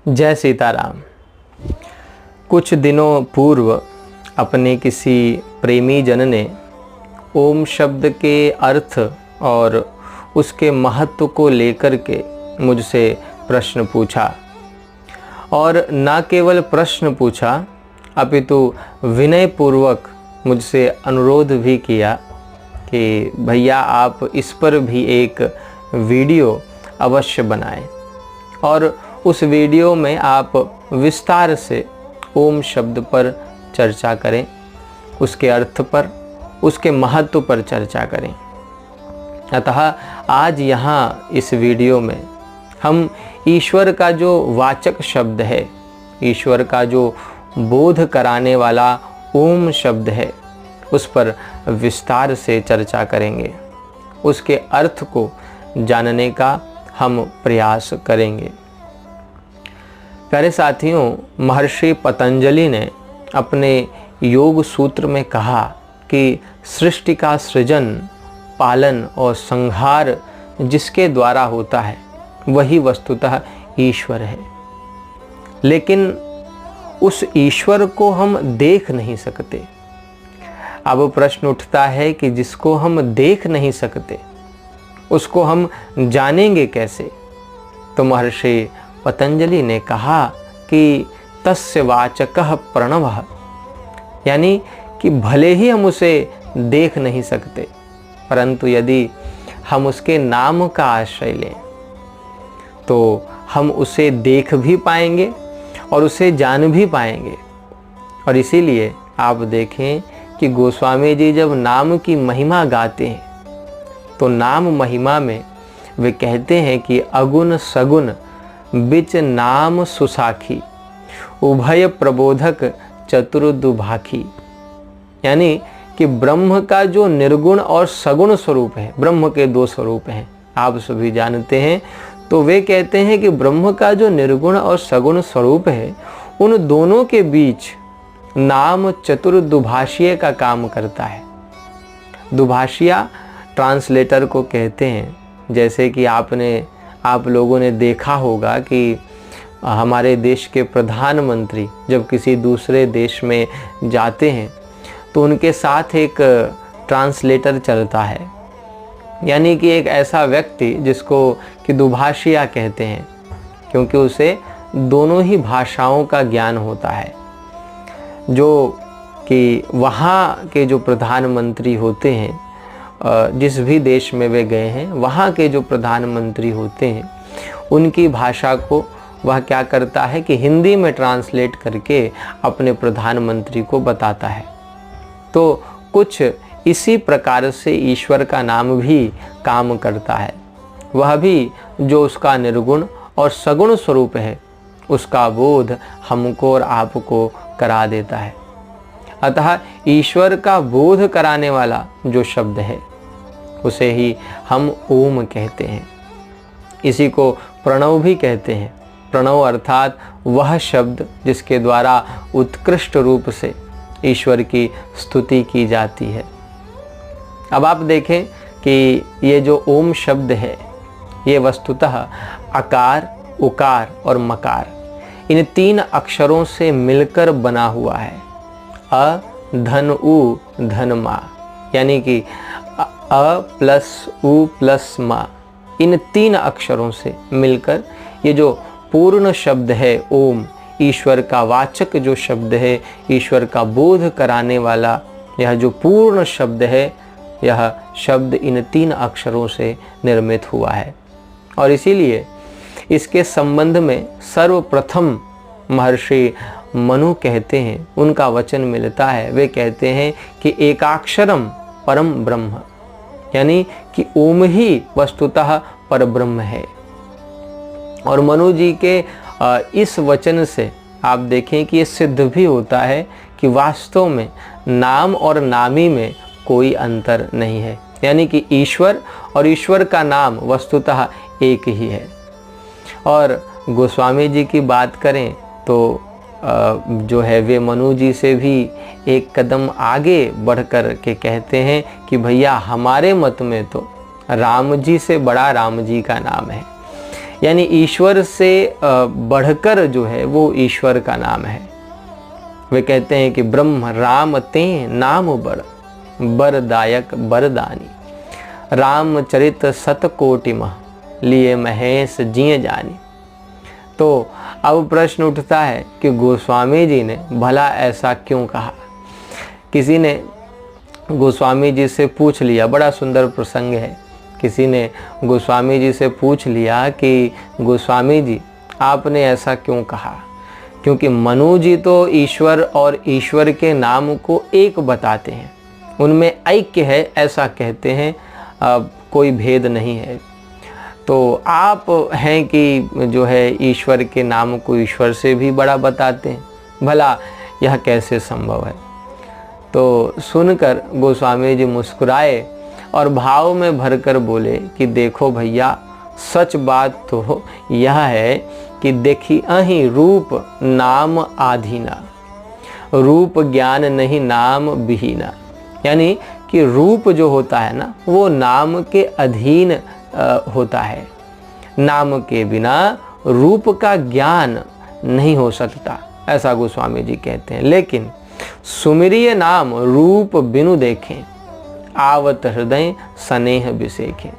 जय सीताराम। कुछ दिनों पूर्व अपने किसी प्रेमी जन ने ओम शब्द के अर्थ और उसके महत्व को लेकर के मुझसे प्रश्न पूछा, और न केवल प्रश्न पूछा अपितु विनयपूर्वक मुझसे अनुरोध भी किया कि भैया आप इस पर भी एक वीडियो अवश्य बनाएं और उस वीडियो में आप विस्तार से ओम शब्द पर चर्चा करें, उसके अर्थ पर, उसके महत्व पर चर्चा करें। अतः आज यहाँ इस वीडियो में हम ईश्वर का जो वाचक शब्द है, ईश्वर का जो बोध कराने वाला ओम शब्द है, उस पर विस्तार से चर्चा करेंगे। उसके अर्थ को जानने का हम प्रयास करेंगे। प्यारे साथियों, महर्षि पतंजलि ने अपने योग सूत्र में कहा कि सृष्टि का सृजन, पालन और संहार जिसके द्वारा होता है वही वस्तुतः ईश्वर है। लेकिन उस ईश्वर को हम देख नहीं सकते। अब प्रश्न उठता है कि जिसको हम देख नहीं सकते उसको हम जानेंगे कैसे? तो महर्षि पतंजलि ने कहा कि तस्य वाचकः प्रणवः, यानी कि भले ही हम उसे देख नहीं सकते, परंतु यदि हम उसके नाम का आश्रय लें तो हम उसे देख भी पाएंगे और उसे जान भी पाएंगे। और इसीलिए आप देखें कि गोस्वामी जी जब नाम की महिमा गाते हैं तो नाम महिमा में वे कहते हैं कि अगुण सगुण बिच नाम सुसाखी, उभय प्रबोधक चतुर्दुभाखी। यानी कि ब्रह्म का जो निर्गुण और सगुण स्वरूप है, ब्रह्म के दो स्वरूप हैं, आप सभी जानते हैं। तो वे कहते हैं कि ब्रह्म का जो निर्गुण और सगुण स्वरूप है, उन दोनों के बीच नाम चतुर्दुभाषीय का काम करता है। दुभाषिया ट्रांसलेटर को कहते हैं। जैसे कि आप लोगों ने देखा होगा कि हमारे देश के प्रधानमंत्री जब किसी दूसरे देश में जाते हैं तो उनके साथ एक ट्रांसलेटर चलता है, यानी कि एक ऐसा व्यक्ति जिसको कि दुभाषिया कहते हैं, क्योंकि उसे दोनों ही भाषाओं का ज्ञान होता है। जो कि वहाँ के जो प्रधानमंत्री होते हैं, जिस भी देश में वे गए हैं, वहाँ के जो प्रधानमंत्री होते हैं उनकी भाषा को वह क्या करता है कि हिंदी में ट्रांसलेट करके अपने प्रधानमंत्री को बताता है। तो कुछ इसी प्रकार से ईश्वर का नाम भी काम करता है। वह भी जो उसका निर्गुण और सगुण स्वरूप है उसका बोध हमको और आपको करा देता है। अतः ईश्वर का बोध कराने वाला जो शब्द है उसे ही हम ओम कहते हैं। इसी को प्रणव भी कहते हैं। प्रणव अर्थात वह शब्द जिसके द्वारा उत्कृष्ट रूप से ईश्वर की स्तुति की जाती है। अब आप देखें कि ये जो ओम शब्द है ये वस्तुतः अकार, उकार और मकार, इन तीन अक्षरों से मिलकर बना हुआ है। अ धन उ धन मा, यानी कि अ प्लस उ प्लस मा, इन तीन अक्षरों से मिलकर ये जो पूर्ण शब्द है ओम, ईश्वर का वाचक जो शब्द है, ईश्वर का बोध कराने वाला यह जो पूर्ण शब्द है, यह शब्द इन तीन अक्षरों से निर्मित हुआ है। और इसीलिए इसके संबंध में सर्वप्रथम महर्षि मनु कहते हैं, उनका वचन मिलता है। वे कहते हैं कि एकाक्षरम परम ब्रह्म, यानी कि ओम ही वस्तुतः परब्रह्म है। और मनु जी के इस वचन से आप देखें कि ये सिद्ध भी होता है कि वास्तव में नाम और नामी में कोई अंतर नहीं है, यानी कि ईश्वर और ईश्वर का नाम वस्तुतः एक ही है। और गोस्वामी जी की बात करें तो जो है वे मनु जी से भी एक कदम आगे बढ़कर के कहते हैं कि भैया हमारे मत में तो राम जी से बड़ा राम जी का नाम है। यानी ईश्वर से बढ़कर जो है वो ईश्वर का नाम है। वे कहते हैं कि ब्रह्म राम ते नाम बड़, बरदायक बरदानी, रामचरित सतकोटि मह, लिए महेश जिय जानी। तो अब प्रश्न उठता है कि गोस्वामी जी ने भला ऐसा क्यों कहा। किसी ने गोस्वामी जी से पूछ लिया, बड़ा सुंदर प्रसंग है, किसी ने गोस्वामी जी से पूछ लिया कि गोस्वामी जी आपने ऐसा क्यों कहा, क्योंकि मनु जी तो ईश्वर और ईश्वर के नाम को एक बताते हैं, उनमें ऐक्य है ऐसा कहते हैं, कोई भेद नहीं है। तो आप हैं कि जो है ईश्वर के नाम को ईश्वर से भी बड़ा बताते हैं, भला यह कैसे संभव है। तो सुनकर गोस्वामी जी मुस्कुराए और भाव में भरकर बोले कि देखो भैया, सच बात तो यह है कि देखी अहीं रूप नाम आधीना, रूप ज्ञान नहीं नाम विहीना। यानी कि रूप जो होता है ना वो नाम के अधीन होता है, नाम के बिना रूप का ज्ञान नहीं हो सकता, ऐसा गोस्वामी जी कहते हैं। लेकिन सुमिरिय नाम रूप बिनु देखें, आवत हृदय स्नेह बिसेखें।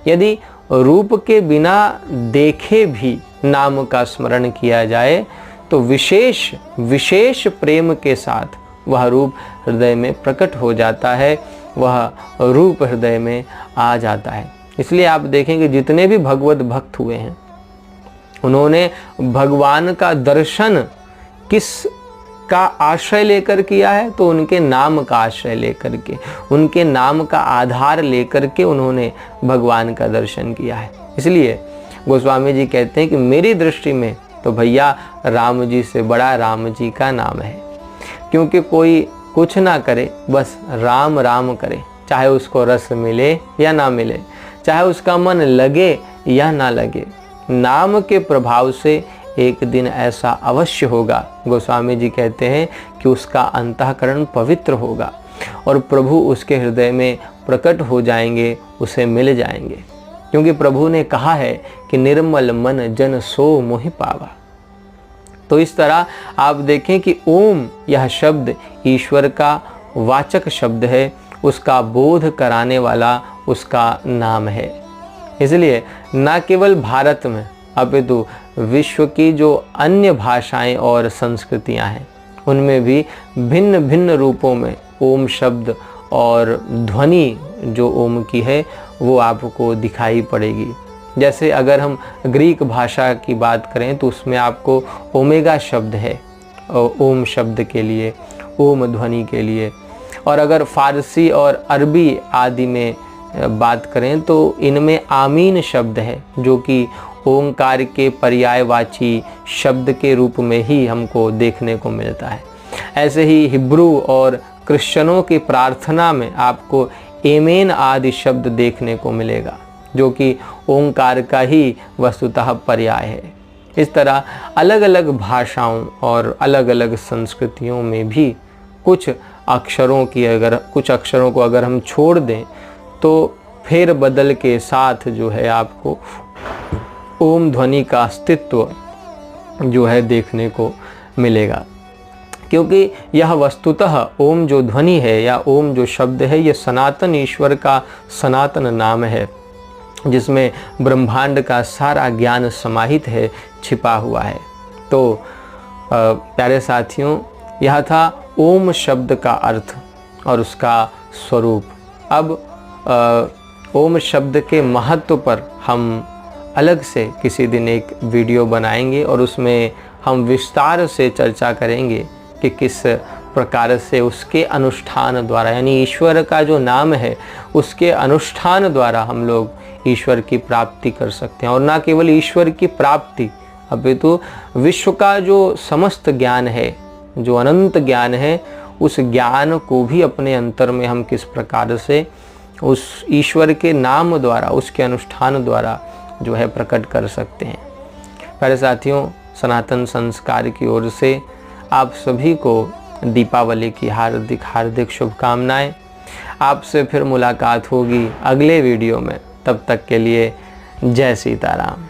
यदि रूप के बिना देखे भी नाम का स्मरण किया जाए तो विशेष विशेष प्रेम के साथ वह रूप हृदय में प्रकट हो जाता है, वह रूप हृदय में आ जाता है। इसलिए आप देखेंगे जितने भी भगवत भक्त हुए हैं उन्होंने भगवान का दर्शन किस का आश्रय लेकर किया है, तो उनके नाम का आश्रय लेकर के, उनके नाम का आधार लेकर के उन्होंने भगवान का दर्शन किया है। इसलिए गोस्वामी जी कहते हैं कि मेरी दृष्टि में तो भैया राम जी से बड़ा राम जी का नाम है, क्योंकि कोई कुछ ना करे बस राम राम करे, चाहे उसको रस मिले या ना मिले, चाहे उसका मन लगे या ना लगे, नाम के प्रभाव से एक दिन ऐसा अवश्य होगा, गोस्वामी जी कहते हैं कि उसका अंतःकरण पवित्र होगा और प्रभु उसके हृदय में प्रकट हो जाएंगे, उसे मिल जाएंगे। क्योंकि प्रभु ने कहा है कि निर्मल मन जन सो मोहि पावा। तो इस तरह आप देखें कि ओम यह शब्द ईश्वर का वाचक शब्द है, उसका बोध कराने वाला उसका नाम है। इसलिए न केवल भारत में अपितु विश्व की जो अन्य भाषाएं और संस्कृतियां हैं उनमें भी भिन्न भिन्न रूपों में ओम शब्द और ध्वनि जो ओम की है वो आपको दिखाई पड़ेगी। जैसे अगर हम ग्रीक भाषा की बात करें तो उसमें आपको ओमेगा शब्द है ओम शब्द के लिए, ओम ध्वनि के लिए। और अगर फारसी और अरबी आदि में बात करें तो इनमें आमीन शब्द है जो कि ओंकार के पर्यायवाची शब्द के रूप में ही हमको देखने को मिलता है। ऐसे ही हिब्रू और क्रिश्चियनों की प्रार्थना में आपको एमेन आदि शब्द देखने को मिलेगा जो कि ओंकार का ही वस्तुतः पर्याय है। इस तरह अलग अलग भाषाओं और अलग अलग संस्कृतियों में भी कुछ अक्षरों को अगर हम छोड़ दें तो फेर बदल के साथ जो है आपको ओम ध्वनि का अस्तित्व जो है देखने को मिलेगा। क्योंकि यह वस्तुतः ओम जो ध्वनि है या ओम जो शब्द है ये सनातन ईश्वर का सनातन नाम है जिसमें ब्रह्मांड का सारा ज्ञान समाहित है, छिपा हुआ है। तो प्यारे साथियों, यह था ओम शब्द का अर्थ और उसका स्वरूप। अब ओम शब्द के महत्व पर हम अलग से किसी दिन एक वीडियो बनाएंगे और उसमें हम विस्तार से चर्चा करेंगे कि किस प्रकार से उसके अनुष्ठान द्वारा, यानी ईश्वर का जो नाम है उसके अनुष्ठान द्वारा हम लोग ईश्वर की प्राप्ति कर सकते हैं। और ना केवल ईश्वर की प्राप्ति अपितु विश्व का जो समस्त ज्ञान है, जो अनंत ज्ञान है, उस ज्ञान को भी अपने अंतर में हम किस प्रकार से उस ईश्वर के नाम द्वारा, उसके अनुष्ठान द्वारा जो है प्रकट कर सकते हैं। प्यारे साथियों, सनातन संस्कार की ओर से आप सभी को दीपावली की हार्दिक हार्दिक शुभकामनाएं। आपसे फिर मुलाकात होगी अगले वीडियो में। तब तक के लिए जय सीताराम।